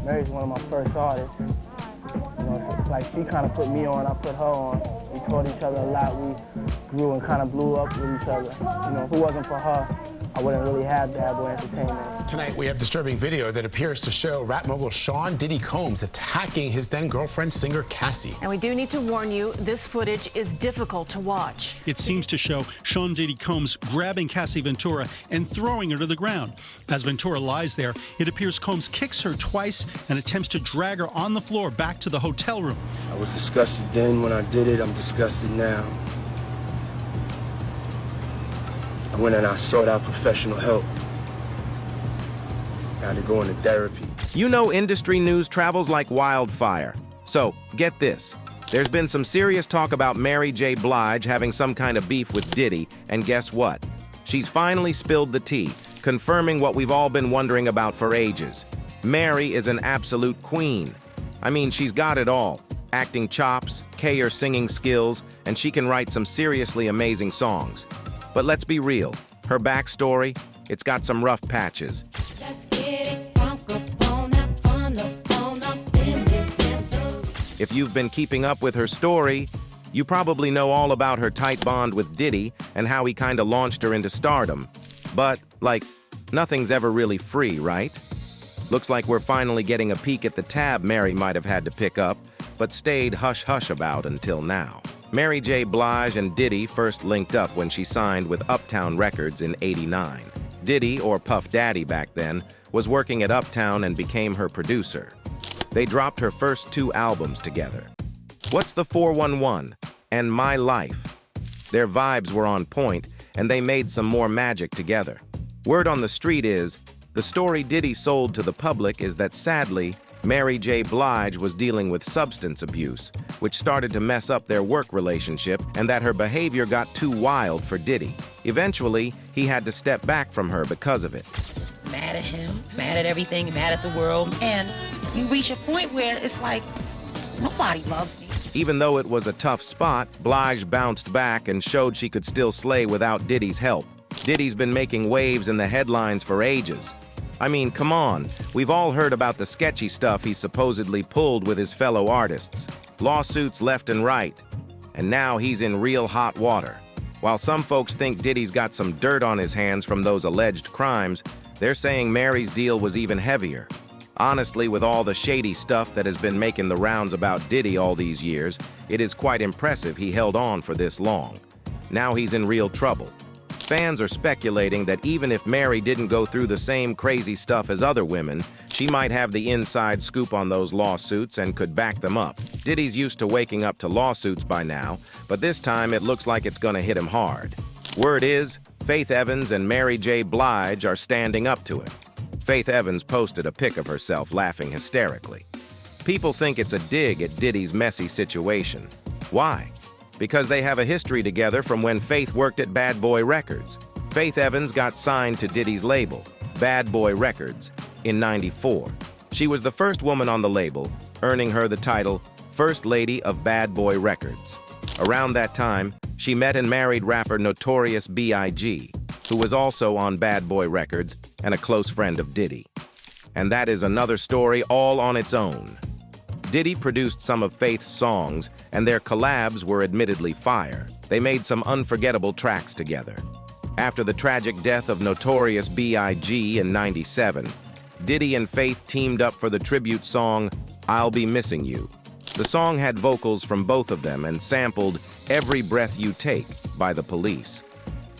Mary's one of my first artists. You know, so it's like she kind of put me on, I put her on. We taught each other a lot. We grew and kind of blew up with each other. You know, if it wasn't for her, I wouldn't really have Bad Boy Entertainment. Tonight, we have disturbing video that appears to show rap mogul Sean Diddy Combs attacking his then-girlfriend, singer Cassie. And we do need to warn you, this footage is difficult to watch. It seems to show Sean Diddy Combs grabbing Cassie Ventura and throwing her to the ground. As Ventura lies there, it appears Combs kicks her twice and attempts to drag her on the floor back to the hotel room. I was disgusted then when I did it. I'm disgusted now. I went and I sought out professional help. Now to go into therapy. You know industry news travels like wildfire. So, get this. There's been some serious talk about Mary J. Blige having some kind of beef with Diddy, and guess what? She's finally spilled the tea, confirming what we've all been wondering about for ages. Mary is an absolute queen. I mean, she's got it all. Acting chops, K-er singing skills, and she can write some seriously amazing songs. But let's be real, her backstory, it's got some rough patches. If you've been keeping up with her story, you probably know all about her tight bond with Diddy and how he kinda launched her into stardom. But, like, nothing's ever really free, right? Looks like we're finally getting a peek at the tab Mary might have had to pick up, but stayed hush-hush about until now. Mary J. Blige and Diddy first linked up when she signed with Uptown Records in '89. Diddy, or Puff Daddy back then, was working at Uptown and became her producer. They dropped her first 2 albums together. What's the 411 and My Life? Their vibes were on point, and they made some more magic together. Word on the street is, the story Diddy sold to the public is that sadly, Mary J. Blige was dealing with substance abuse, which started to mess up their work relationship, and that her behavior got too wild for Diddy. Eventually, he had to step back from her because of it. Mad at him, mad at everything, mad at the world, and you reach a point where it's like, nobody loves me. Even though it was a tough spot, Blige bounced back and showed she could still slay without Diddy's help. Diddy's been making waves in the headlines for ages. I mean, come on, we've all heard about the sketchy stuff he supposedly pulled with his fellow artists. Lawsuits left and right. And now he's in real hot water. While some folks think Diddy's got some dirt on his hands from those alleged crimes, they're saying Mary's deal was even heavier. Honestly, with all the shady stuff that has been making the rounds about Diddy all these years, it is quite impressive he held on for this long. Now he's in real trouble. Fans are speculating that even if Mary didn't go through the same crazy stuff as other women, she might have the inside scoop on those lawsuits and could back them up. Diddy's used to waking up to lawsuits by now, but this time it looks like it's gonna hit him hard. Word is, Faith Evans and Mary J. Blige are standing up to him. Faith Evans posted a pic of herself laughing hysterically. People think it's a dig at Diddy's messy situation. Why? Because they have a history together from when Faith worked at Bad Boy Records. Faith Evans got signed to Diddy's label, Bad Boy Records, in '94. She was the first woman on the label, earning her the title First Lady of Bad Boy Records. Around that time, she met and married rapper Notorious B.I.G., who was also on Bad Boy Records and a close friend of Diddy. And that is another story all on its own. Diddy produced some of Faith's songs, and their collabs were admittedly fire. They made some unforgettable tracks together. After the tragic death of Notorious B.I.G. in '97, Diddy and Faith teamed up for the tribute song, I'll Be Missing You. The song had vocals from both of them and sampled Every Breath You Take by The Police.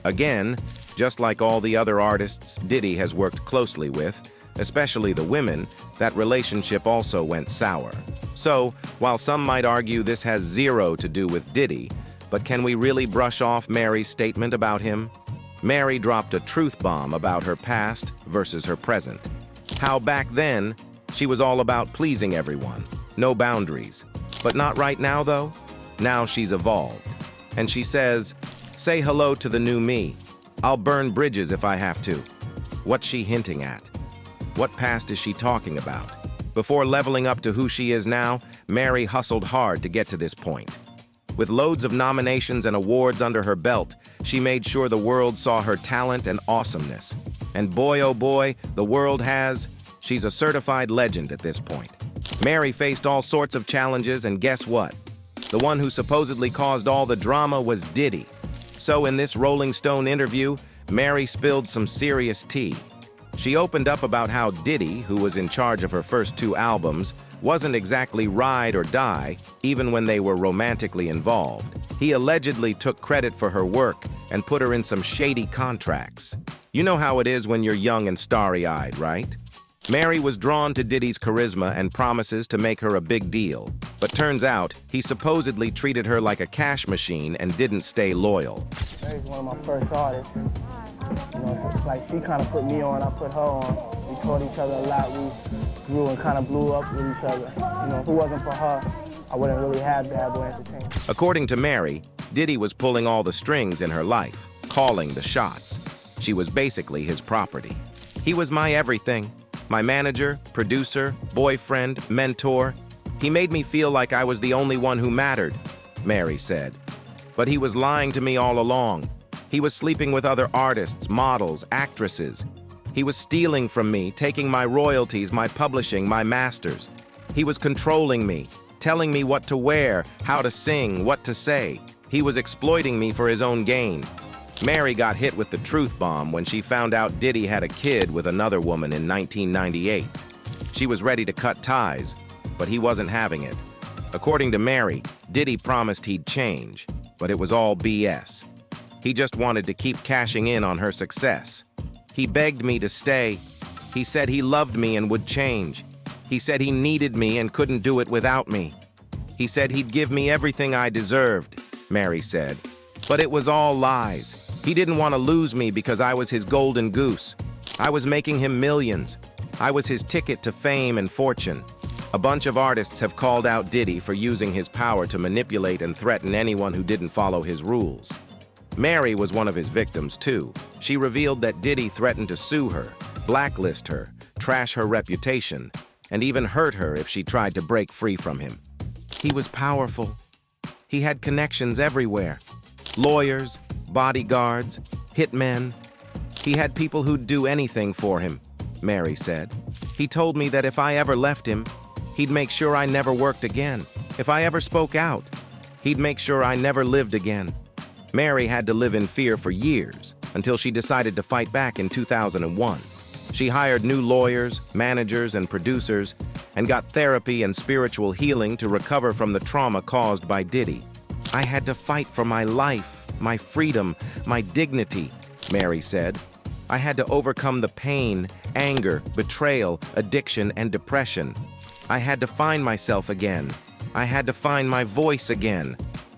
Again, just like all the other artists Diddy has worked closely with, especially the women, that relationship also went sour. So, while some might argue this has zero to do with Diddy, but can we really brush off Mary's statement about him? Mary dropped a truth bomb about her past versus her present. How back then, she was all about pleasing everyone, no boundaries. But not right now, though. Now she's evolved. And she says, say hello to the new me. I'll burn bridges if I have to. What's she hinting at? What past is she talking about? Before leveling up to who she is now, Mary hustled hard to get to this point. With loads of nominations and awards under her belt, she made sure the world saw her talent and awesomeness. And boy, oh boy, the world has She's a certified legend at this point. Mary faced all sorts of challenges, and guess what? The one who supposedly caused all the drama was Diddy. So in this Rolling Stone interview, Mary spilled some serious tea. She opened up about how Diddy, who was in charge of her first 2 albums, wasn't exactly ride or die, even when they were romantically involved. He allegedly took credit for her work and put her in some shady contracts. You know how it is when you're young and starry-eyed, right? Mary was drawn to Diddy's charisma and promises to make her a big deal. But turns out, he supposedly treated her like a cash machine and didn't stay loyal. Mary's one of my first artists. You know, so it's like she kind of put me on, I put her on. We taught each other a lot. We grew and kind of blew up with each other. You know, if it wasn't for her, I wouldn't really have Bad Boy Entertainment. According to Mary, Diddy was pulling all the strings in her life, calling the shots. She was basically his property. He was my everything. My manager, producer, boyfriend, mentor. He made me feel like I was the only one who mattered, Mary said. But he was lying to me all along. He was sleeping with other artists, models, actresses. He was stealing from me, taking my royalties, my publishing, my masters. He was controlling me, telling me what to wear, how to sing, what to say. He was exploiting me for his own gain. Mary got hit with the truth bomb when she found out Diddy had a kid with another woman in 1998. She was ready to cut ties, but he wasn't having it. According to Mary, Diddy promised he'd change, but it was all BS. He just wanted to keep cashing in on her success. He begged me to stay. He said he loved me and would change. He said he needed me and couldn't do it without me. He said he'd give me everything I deserved, Mary said. But it was all lies. He didn't want to lose me because I was his golden goose. I was making him millions. I was his ticket to fame and fortune. A bunch of artists have called out Diddy for using his power to manipulate and threaten anyone who didn't follow his rules. Mary was one of his victims, too. She revealed that Diddy threatened to sue her, blacklist her, trash her reputation, and even hurt her if she tried to break free from him. He was powerful. He had connections everywhere. Lawyers, bodyguards, hitmen. He had people who'd do anything for him, Mary said. He told me that if I ever left him, he'd make sure I never worked again. If I ever spoke out, he'd make sure I never lived again. Mary had to live in fear for years until she decided to fight back in 2001. She hired new lawyers, managers, and producers and got therapy and spiritual healing to recover from the trauma caused by Diddy. I had to fight for my life, my freedom, my dignity, Mary said. I had to overcome the pain, anger, betrayal, addiction, and depression. I had to find myself again. I had to find my voice again.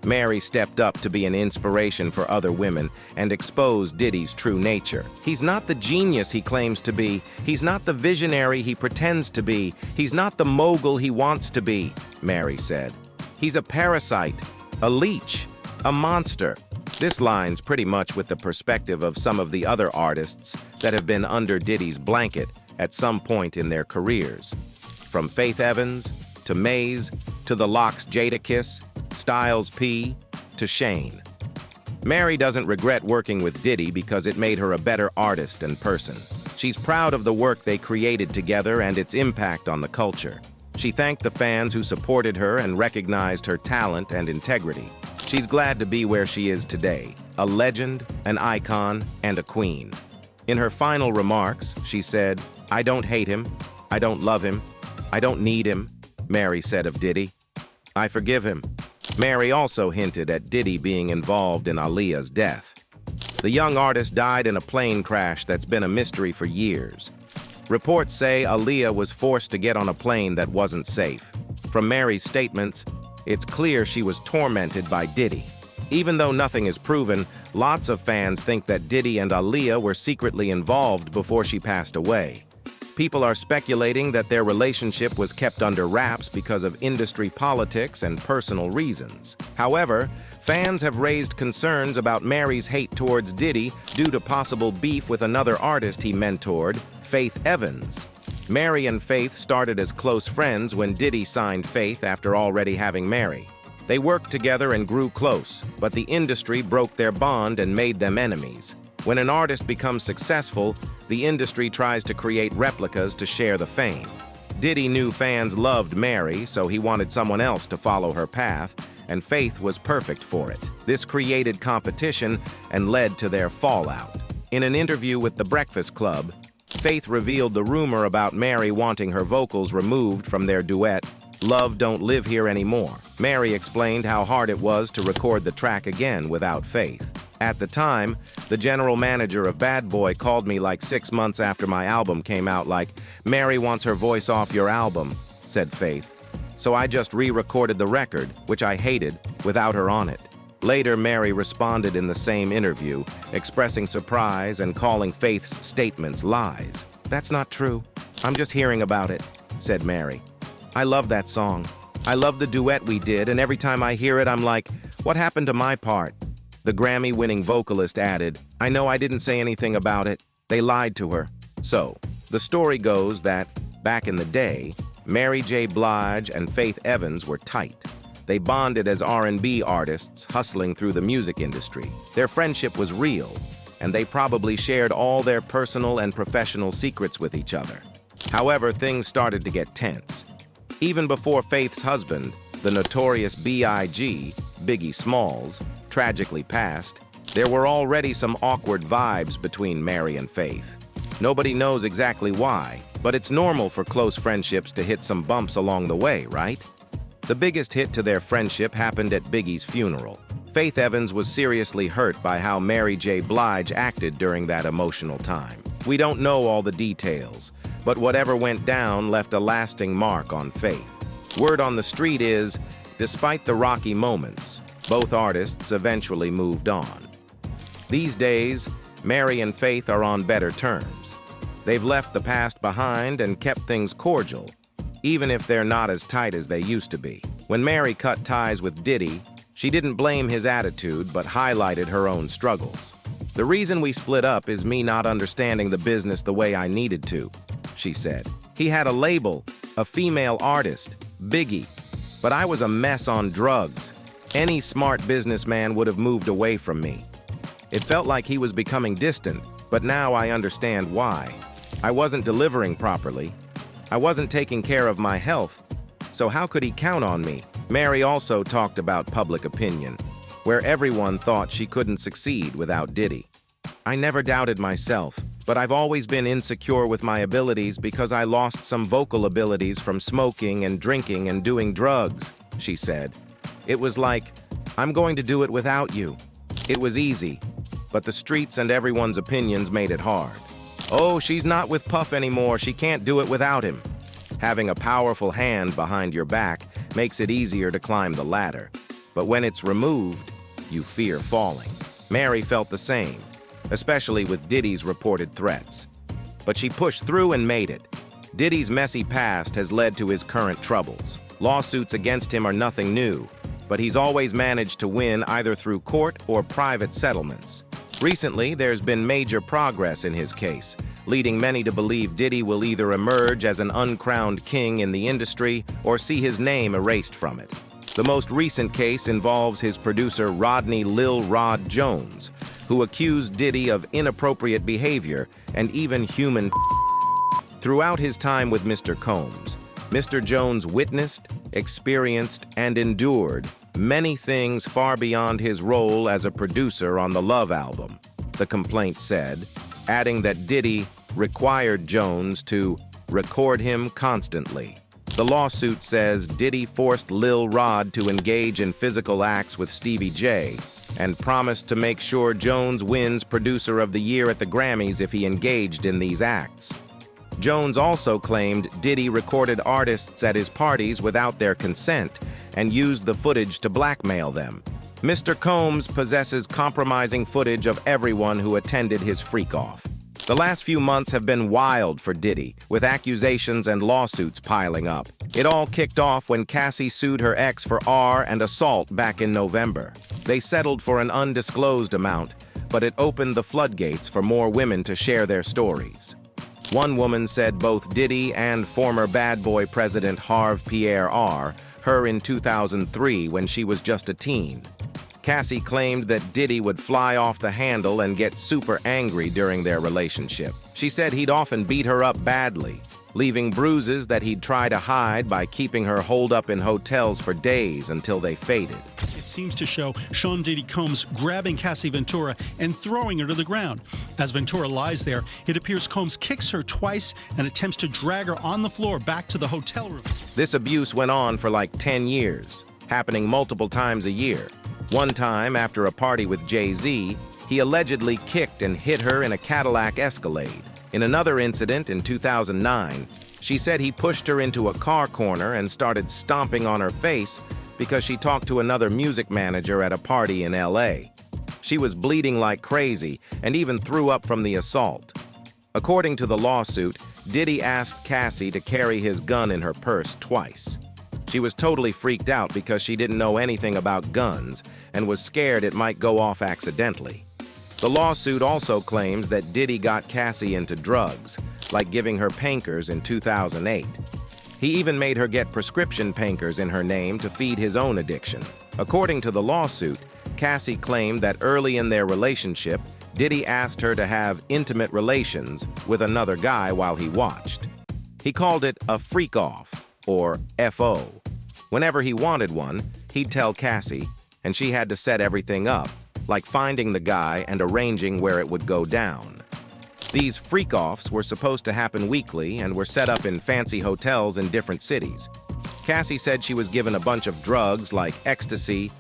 Mary stepped up to be an inspiration for other women and exposed Diddy's true nature. He's not the genius he claims to be. He's not the visionary he pretends to be. He's not the mogul he wants to be, Mary said. He's a parasite, a leech, a monster. This lines pretty much with the perspective of some of the other artists that have been under Diddy's blanket at some point in their careers. From Faith Evans, to Maze, to The Lox Jadakiss, Styles P, to Shane. Mary doesn't regret working with Diddy because it made her a better artist and person. She's proud of the work they created together and its impact on the culture. She thanked the fans who supported her and recognized her talent and integrity. She's glad to be where she is today, a legend, an icon, and a queen. In her final remarks, she said, "I don't hate him, I don't love him, I don't need him," Mary said of Diddy. "I forgive him." Mary also hinted at Diddy being involved in Aaliyah's death. The young artist died in a plane crash that's been a mystery for years. Reports say Aaliyah was forced to get on a plane that wasn't safe. From Mary's statements, it's clear she was tormented by Diddy. Even though nothing is proven, lots of fans think that Diddy and Aaliyah were secretly involved before she passed away. People are speculating that their relationship was kept under wraps because of industry politics and personal reasons. However, fans have raised concerns about Mary's hate towards Diddy due to possible beef with another artist he mentored, Faith Evans. Mary and Faith started as close friends when Diddy signed Faith after already having Mary. They worked together and grew close, but the industry broke their bond and made them enemies. When an artist becomes successful, The industry tries to create replicas to share the fame. Diddy knew fans loved Mary, so he wanted someone else to follow her path, and Faith was perfect for it. This created competition and led to their fallout. In an interview with The Breakfast Club, Faith revealed the rumor about Mary wanting her vocals removed from their duet, Love Don't Live Here Anymore. Mary explained how hard it was to record the track again without Faith. At the time, the general manager of Bad Boy called me like 6 months after my album came out like, Mary wants her voice off your album, said Faith. So I just re-recorded the record, which I hated, without her on it. Later, Mary responded in the same interview, expressing surprise and calling Faith's statements lies. That's not true. I'm just hearing about it, said Mary. I love that song. I love the duet we did, and every time I hear it, I'm like, what happened to my part? The Grammy-winning vocalist added, I know I didn't say anything about it. They lied to her. So, the story goes that, back in the day, Mary J. Blige and Faith Evans were tight. They bonded as R&B artists hustling through the music industry. Their friendship was real, and they probably shared all their personal and professional secrets with each other. However, things started to get tense. Even before Faith's husband, the notorious Blige, Biggie Smalls, tragically passed, there were already some awkward vibes between Mary and Faith. Nobody knows exactly why, but it's normal for close friendships to hit some bumps along the way, right? The biggest hit to their friendship happened at Biggie's funeral. Faith Evans was seriously hurt by how Mary J. Blige acted during that emotional time. We don't know all the details, but whatever went down left a lasting mark on Faith. Word on the street is, despite the rocky moments, both artists eventually moved on. These days, Mary and Faith are on better terms. They've left the past behind and kept things cordial, even if they're not as tight as they used to be. When Mary cut ties with Diddy, she didn't blame his attitude but highlighted her own struggles. The reason we split up is me not understanding the business the way I needed to, she said. He had a label, a female artist, Biggie, but I was a mess on drugs. Any smart businessman would have moved away from me. It felt like he was becoming distant, but now I understand why. I wasn't delivering properly. I wasn't taking care of my health. So how could he count on me? Mary also talked about public opinion, where everyone thought she couldn't succeed without Diddy. I never doubted myself, but I've always been insecure with my abilities because I lost some vocal abilities from smoking and drinking and doing drugs, she said. It was like, I'm going to do it without you. It was easy, but the streets and everyone's opinions made it hard. Oh, she's not with Puff anymore. She can't do it without him. Having a powerful hand behind your back makes it easier to climb the ladder. But when it's removed, you fear falling. Mary felt the same, especially with Diddy's reported threats. But she pushed through and made it. Diddy's messy past has led to his current troubles. Lawsuits against him are nothing new, but he's always managed to win either through court or private settlements. Recently, there's been major progress in his case, leading many to believe Diddy will either emerge as an uncrowned king in the industry or see his name erased from it. The most recent case involves his producer Rodney Lil Rod Jones, who accused Diddy of inappropriate behavior and even human throughout his time with Mr. Combs. Mr. Jones witnessed, experienced, and endured many things far beyond his role as a producer on the Love album, the complaint said, adding that Diddy required Jones to record him constantly. The lawsuit says Diddy forced Lil Rod to engage in physical acts with Stevie J and promised to make sure Jones wins Producer of the Year at the Grammys if he engaged in these acts. Jones also claimed Diddy recorded artists at his parties without their consent and used the footage to blackmail them. Mr. Combs possesses compromising footage of everyone who attended his freak-off. The last few months have been wild for Diddy, with accusations and lawsuits piling up. It all kicked off when Cassie sued her ex for R and assault back in November. They settled for an undisclosed amount, but it opened the floodgates for more women to share their stories. One woman said both Diddy and former Bad Boy president Harve Pierre R. her in 2003 when she was just a teen. Cassie claimed that Diddy would fly off the handle and get super angry during their relationship. She said he'd often beat her up badly, leaving bruises that he'd try to hide by keeping her holed up in hotels for days until they faded. It seems to show Sean Diddy Combs grabbing Cassie Ventura and throwing her to the ground. As Ventura lies there, it appears Combs kicks her twice and attempts to drag her on the floor back to the hotel room. This abuse went on for like 10 years, happening multiple times a year. One time, after a party with Jay-Z, he allegedly kicked and hit her in a Cadillac Escalade. In another incident in 2009, she said he pushed her into a car corner and started stomping on her face because she talked to another music manager at a party in LA. She was bleeding like crazy and even threw up from the assault. According to the lawsuit, Diddy asked Cassie to carry his gun in her purse twice. She was totally freaked out because she didn't know anything about guns and was scared it might go off accidentally. The lawsuit also claims that Diddy got Cassie into drugs, like giving her painkillers in 2008. He even made her get prescription painkillers in her name to feed his own addiction. According to the lawsuit, Cassie claimed that early in their relationship, Diddy asked her to have intimate relations with another guy while he watched. He called it a freak-off, or FO. Whenever he wanted one, he'd tell Cassie, and she had to set everything up, like finding the guy and arranging where it would go down. These freak-offs were supposed to happen weekly and were set up in fancy hotels in different cities. Cassie said she was given a bunch of drugs like ecstasy,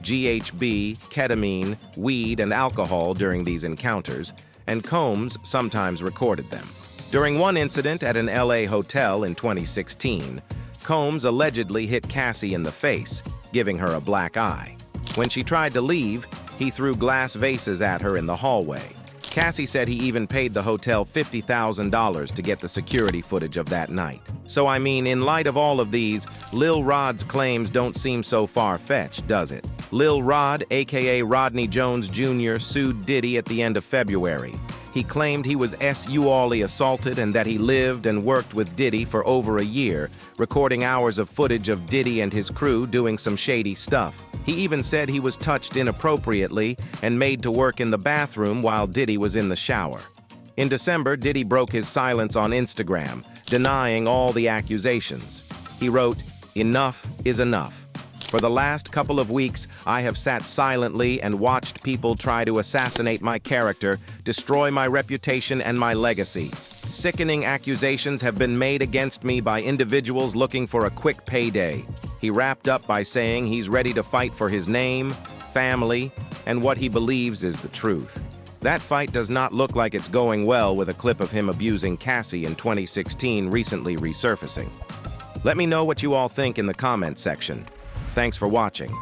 GHB, ketamine, weed, and alcohol during these encounters, and Combs sometimes recorded them. During one incident at an LA hotel in 2016, Combs allegedly hit Cassie in the face, giving her a black eye. When she tried to leave, he threw glass vases at her in the hallway. Cassie said he even paid the hotel $50,000 to get the security footage of that night. So I mean, in light of all of these, Lil Rod's claims don't seem so far-fetched, does it? Lil Rod, aka Rodney Jones Jr., sued Diddy at the end of February. He claimed he was sexually assaulted and that he lived and worked with Diddy for over a year, recording hours of footage of Diddy and his crew doing some shady stuff. He even said he was touched inappropriately and made to work in the bathroom while Diddy was in the shower. In December, Diddy broke his silence on Instagram, denying all the accusations. He wrote, "Enough is enough. For the last couple of weeks, I have sat silently and watched people try to assassinate my character, destroy my reputation and my legacy. Sickening accusations have been made against me by individuals looking for a quick payday." He wrapped up by saying he's ready to fight for his name, family, and what he believes is the truth. That fight does not look like it's going well, with a clip of him abusing Cassie in 2016 recently resurfacing. Let me know what you all think in the comments section. Thanks for watching.